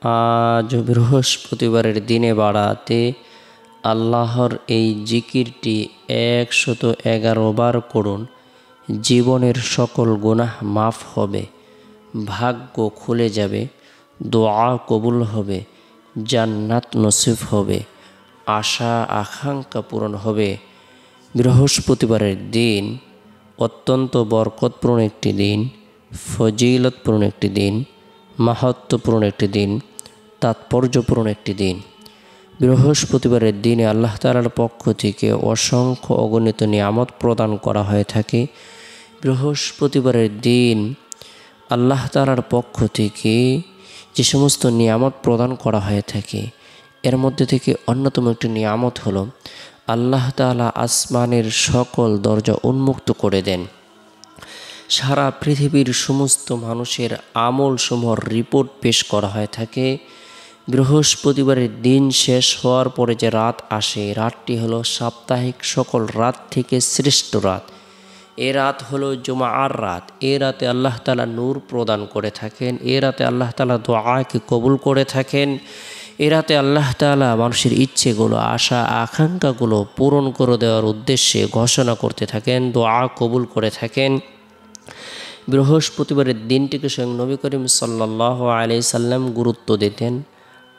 আজ বৃহস্পতিবারের দিনে বাড়াতে আল্লাহর এই জিকিরটি 111 বার করুন। জীবনের সকল গুনাহ মাফ হবে, ভাগ্য খুলে যাবে, দোয়া কবুল হবে, জান্নাত নসিব হবে, আশা আকাঙ্ক্ষা পূরণ হবে। বৃহস্পতিবারের দিন অত্যন্ত বরকতপূর্ণ একটি দিন, ফজিলতপূর্ণ একটি দিন, মাহাত্ম্যপূর্ণ একটি দিন, তাৎপর্যপূর্ণ একটি দিন। বৃহস্পতিবারের দিনে আল্লাহ তাআলার পক্ষ থেকে অসংখ্য অগণিত নিয়ামত প্রদান করা হয়ে থাকে। বৃহস্পতিবারের দিন আল্লাহ তাআলার পক্ষ থেকে যে সমস্ত নিয়ামত প্রদান করা হয়ে থাকে এর মধ্যে থেকে অন্যতম একটি নিয়ামত হলো আল্লাহ তাআলা আসমানের সকল দরজা উন্মুক্ত করে দেন। সারা পৃথিবীর সমস্ত মানুষের আমলসমূহের রিপোর্ট পেশ করা হয়ে থাকে। বৃহস্পতিবারের দিন শেষ হওয়ার পরে যে রাত আসে, রাতটি হলো সাপ্তাহিক সকল রাত থেকে শ্রেষ্ঠ রাত। এ রাত হলো জুমার রাত। এ রাতে আল্লাহ তাআলা নূর প্রদান করে থাকেন। এ রাতে আল্লাহ তাআলা দোয়াকে কবুল করে থাকেন। এ রাতে আল্লাহ তাআলা মানুষের ইচ্ছেগুলো, আশা আকাঙ্ক্ষাগুলো পূরণ করে দেওয়ার উদ্দেশ্যে ঘোষণা করতে থাকেন, দোয়া কবুল করে থাকেন। বৃহস্পতিবারের দিনটিকে স্বয়ং নবী করিম সাল্লাল্লাহু আলাইহি সাল্লাম গুরুত্ব দিতেন।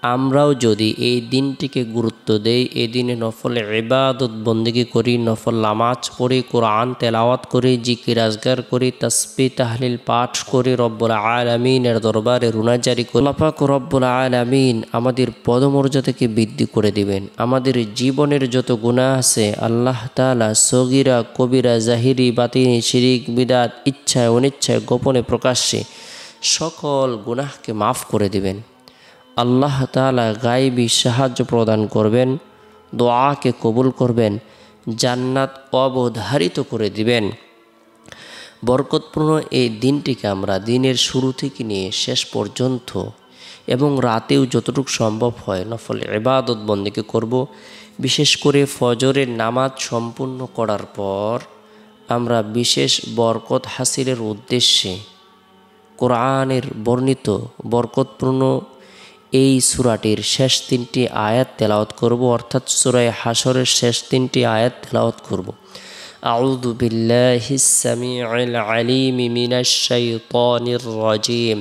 আমরাও যদি এই দিনটিকে গুরুত্ব দেই, এই দিনে নফল ইবাদত বন্দেগী করি, নফল নামাজ পড়ি, কোরআন তেলাওয়াত করি, জিকির আজগার করি, তাসবিহ তাহলিল পাঠ করি, রব্বুল আলামিনের দরবারে রুনাজারি করি, আল্লাহ পাক রব্বুল আলামিন আমাদের পদমর্যাদাকে বৃদ্ধি করে দিবেন। আমাদের জীবনের যত গুনাহ আছে আল্লাহ তাআলা সগীরা কবিরা জাহিরি বাতিনি শিরিক বিদআত ইচ্ছায় অনিচ্ছায় গোপনে প্রকাশ্যে সকল গুনাহকে মাফ করে দিবেন। আল্লাহ তাআলা গায়বী সাহায্য প্রদান করবেন, দোয়াকে কবুল করবেন, জান্নাত অবধারিত করে দিবেন। বরকতপূর্ণ এই দিনটিকে আমরা দিনের শুরু থেকে নিয়ে শেষ পর্যন্ত এবং রাতেও যতটুকু সম্ভব হয় নফল ইবাদত বন্দেগী করব। বিশেষ করে ফজরের নামাজ সম্পূর্ণ করার পর আমরা বিশেষ বরকত হাসিলের উদ্দেশ্যে কোরআনের বর্ণিত বরকতপূর্ণ এই সূরাটির শেষ 3টি আয়াত তেলাওয়াত করব, অর্থাৎ সূরা হাশরের শেষ 3টি আয়াত তেলাওয়াত করব। আউযু বিল্লাহিস সামিউল আলিম মিনাশ শাইতানির রাজিম।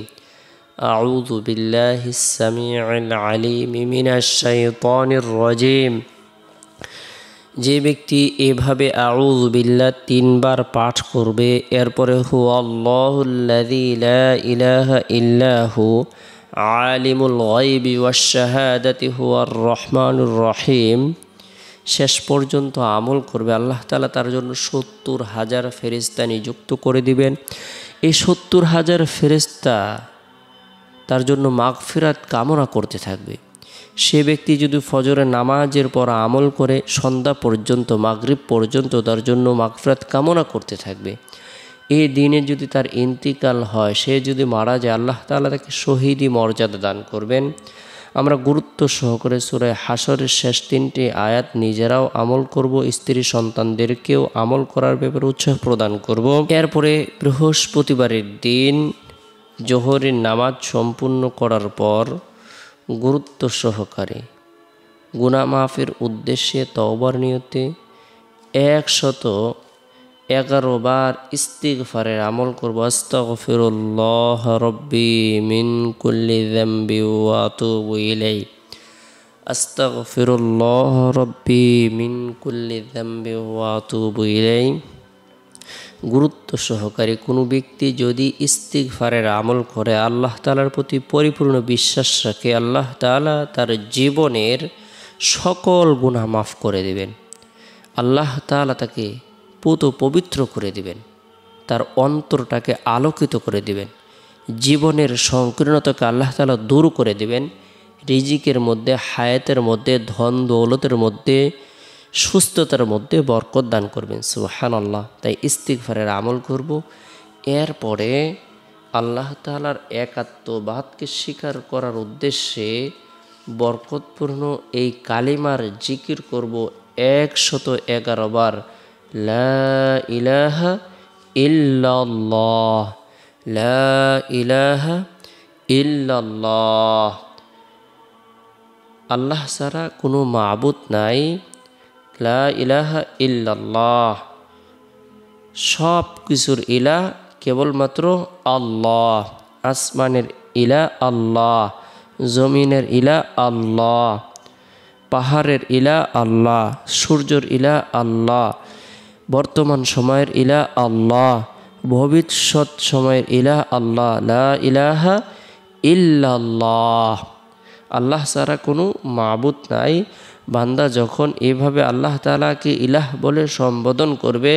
আউযু বিল্লাহিস সামিউল আলিম মিনাশ শাইতানির রাজিম। যে ব্যক্তি এভাবে আউযু বিল্লাহ 3 বার পাঠ করবে, এরপরে হুয়াল্লাহুল্লাযী লা ইলাহা ইল্লাহু আলিমুল গায়বি ওয়াশ শাহাদাতি হুয়ার রহমানুর রহিম শেষ পর্যন্ত আমল করবে, আল্লাহ তাআলা তার জন্য 70,000 ফেরেশতা নিযুক্ত করে দিবেন। এই 70,000 ফেরেশতা তার জন্য মাগফিরাত কামনা করতে থাকবে। সে ব্যক্তি যদি ফজরের নামাজের পর আমল করে সন্ধ্যা পর্যন্ত, মাগরিব পর্যন্ত তার জন্য মাগফিরাত কামনা করতে থাকবে। এই দিনে যদি তার ইন্তিকাল হয়, সে যদি মারা যায়, আল্লাহ তাআলা তাকে শহীদি মর্যাদা দান করবেন। আমরা গুরুত্ব সহকারে সূরা হাশরের শেষ 3টি আয়াত নিজেরাও আমল করব, স্ত্রী সন্তানদেরকেও আমল করার ব্যাপারে উৎসাহ প্রদান করব। এরপরে বৃহস্পতিবারের দিন জোহরের নামাজ সম্পূর্ণ করার পর গুরুত্ব সহকারে গুনাহ মাফের উদ্দেশ্যে তওবার নিয়তে 111 বার ইস্তিগফারের আমল করব। আস্তাগফিরুল্লাহ রব্বি মিন কুল্লি যামবি ওয়া আতুবু ইলাইহি। আস্তাগফিরুল্লাহ রব্বি মিন কুল্লি যামবি ওয়া আতুবু ইলাইহি। গুরুত্ব সহকারে কোনো ব্যক্তি যদি ইস্তিগফারের আমল করে, আল্লাহ তাআলার প্রতি পরিপূর্ণ বিশ্বাস রাখে, আল্লাহ তাআলা তার জীবনের সকল গুনাহ মাফ করে দেবেন। আল্লাহ তাআলা তাকে পবিত্র করে দিবেন, তার অন্তরটাকে আলোকিত করে দিবেন, জীবনের সংকীর্ণতাকে আল্লাহ তাআলা দূর করে দিবেন, রিজিকের মধ্যে, হায়াতের মধ্যে, ধন দৌলতের মধ্যে, সুস্থতার মধ্যে বরকত দান করবেন। সুবহানাল্লাহ। তাই ইস্তিগফারের আমল করব। এরপরে আল্লাহ তাআলার একাত্মবাদকে স্বীকার করার উদ্দেশ্যে বরকতপূর্ণ এই কালিমার জিকির করব 111 বার। লা ইলাহা ইল্লাল্লাহ, লা ইলাহা ইল্লাল্লাহ, আল্লাহ ছাড়া কোনো মাবুদ নাই, লা ইলাহা ইল্লাল্লাহ, সব কিছুর ইলাহ কেবলমাত্র আল্লাহ। আসমানের ইলাহ আল্লাহ, জমিনের ইলাহ আল্লাহ, পাহাড়ের ইলাহ আল্লাহ, সূর্যের ইলাহ আল্লাহ, বর্তমান সময়ের ইলাহ আল্লাহ, ভবিষ্যৎ সময়ের ইলাহ আল্লাহ। লা ইলাহা ইল্লাল্লাহ, আল্লাহ ছাড়া কোনো মাবুদ নাই। বান্দা যখন এভাবে আল্লাহ তাআলাকে ইলাহ বলে সম্বোধন করবে,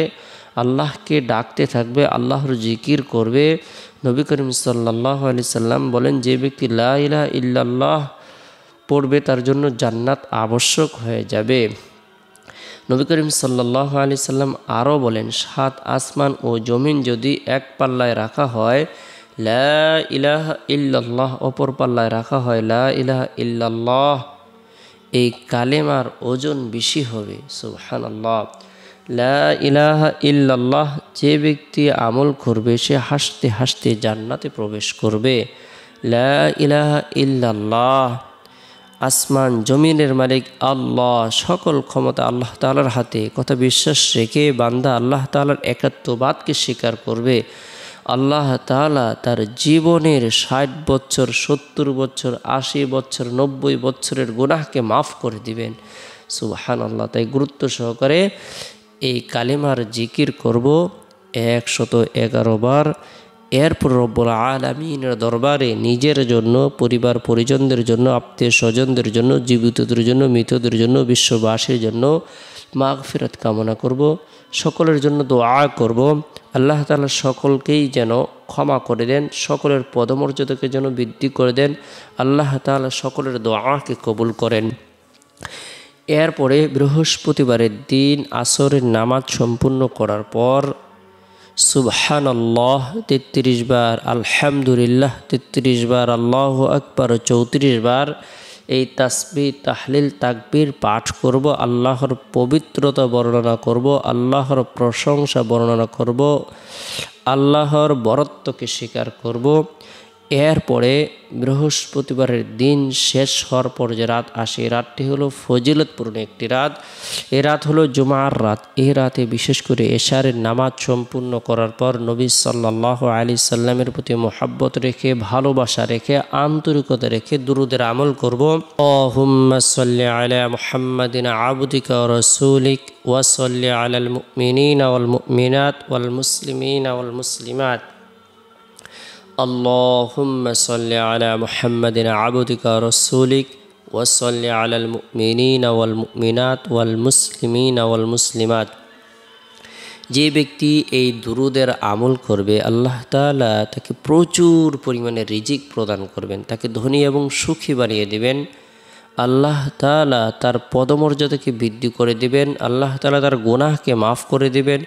আল্লাহকে ডাকতে থাকবে, আল্লাহর জিকির করবে, নবী করিম সাল্লাল্লাহু আলাইহি সাল্লাম বলেন, যে ব্যক্তি লা ইলাহা ইল্লাল্লাহ পড়বে তার জন্য জান্নাত আবশ্যক হয়ে যাবে। নবী করিম সাল্লাল্লাহু আলাইহি সাল্লাম আরও বলেন, 7 আসমান ও জমিন যদি এক পাল্লায় রাখা হয়, লা ইলাহা ইল্লাল্লাহ অপর পাল্লায় রাখা হয় লা ইলাহা ইল্লাল্লাহ, এই কালেমার ওজন বেশি হবে। সুবহানাল্লাহ। লা ইলাহা ইল্লাল্লাহ যে ব্যক্তি আমল করবে সে হাসতে হাসতে জান্নাতে প্রবেশ করবে। লা ইলাহা ইল্লাল্লাহ, আসমান জমিনের মালিক আল্লাহ, সকল ক্ষমতা আল্লাহ তাআলার হাতে, কথা বিশ্বাস রেখে বান্দা আল্লাহ তাআলার একাত্মবাদকে স্বীকার করবে। আল্লাহ তাআলা তার জীবনের 60 বছর, 70 বছর, 80 বছর, 90 বছরের গুনাহকে মাফ করে দিবেন। সুবহানাল্লাহ। তাই গুরুত্ব সহকারে এই কালিমার জিকির করব 111 বার। এরপর রব্বুল আলামিনের দরবারে নিজের জন্য, পরিবার পরিজনদের জন্য, আত্মীয় স্বজনদের জন্য, জীবিতদের জন্য, মৃতদের জন্য, বিশ্ববাসীর জন্য মাগফিরাত কামনা করব। সকলের জন্য দোয়া করব, আল্লাহ তাআলা সকলকেই যেন ক্ষমা করে দেন, সকলের পদমর্যাদাকে যেন বৃদ্ধি করে দেন। আল্লাহ তাআলা সকলের দোয়াকে কবুল করেন। এরপরে বৃহস্পতিবারের দিন আসরের নামাজ সম্পূর্ণ করার পর সুবহানাল্লাহ 33 বার, আলহামদুলিল্লাহ 33 বার, আল্লাহু আকবার 34 বার এই তাসবিহ, তাহলিল, তাকবীর পাঠ করব। আল্লাহর পবিত্রতা বর্ণনা করব, আল্লাহর প্রশংসা বর্ণনা করব, আল্লাহর বরত্বকে স্বীকার করব। এরপরে বৃহস্পতিবারের দিন শেষ হওয়ার পর যে রাত আসে, এই রাতটি হলো ফজিলতপূর্ণ একটি রাত। এই রাত হলো জুমার রাত। এই রাতে বিশেষ করে এশারের নামাজ সম্পূর্ণ করার পর নবী সাল্লাল্লাহু আলাইহি সাল্লামের প্রতি মোহাব্বত রেখে, ভালোবাসা রেখে, আন্তরিকতা রেখে দুরুদের আমল করব। আল্লাহুম্মা সাল্লি আলা মুহাম্মাদিন আবদিকা ওয়া রাসূলিক ওয়া সাল্লি আলাল মুমিনিনা ওয়াল মুমিনাত ওয়াল মুসলিমিনা ওয়াল মুসলিমাত। আল্লাহুম্মা সাল্লি আলা মুহাম্মাদিন আবদিকা রাসূলিক ওয়া সাল্লি আলাল মুমিনিনা ওয়াল মুমিনাত ওয়াল মুসলিমিনা ওয়াল মুসলিমাত। যে ব্যক্তি এই দুরুদের আমল করবে, আল্লাহ তাআলা তাকে প্রচুর পরিমাণে রিজিক প্রদান করবেন, তাকে ধনী এবং সুখী বানিয়ে দিবেন। আল্লাহ তাআলা তার পদমর্যাদাকে বৃদ্ধি করে দিবেন, আল্লাহ তাআলা তার গুনাহকে মাফ করে দিবেন।